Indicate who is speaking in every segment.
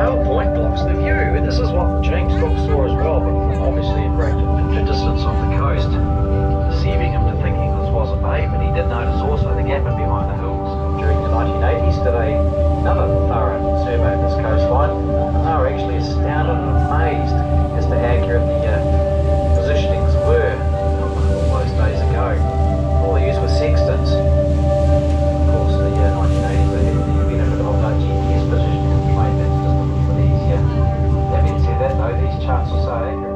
Speaker 1: sail point blocks the view. And this is what James Cook saw as well, but from obviously a great distance off the coast, deceiving him to thinking this was a bay. But he did notice also the gap in behind the hills. During the 1980s, did another thorough survey of this coastline, and they were actually astounded and amazed as to how accurate the positionings were all those days ago. All they used were sextants. Of course, the 1980s, they had the benefit of GPS positioning, which made that just a little bit easier. Having said that, though, these charts are so accurate.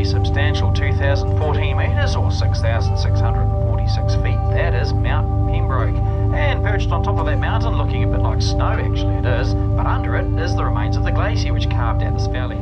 Speaker 1: Substantial 2,014 metres or 6,646 feet. That is Mount Pembroke. And perched on top of that mountain, looking a bit like snow, actually it is, but under it is the remains of the glacier which carved out this valley.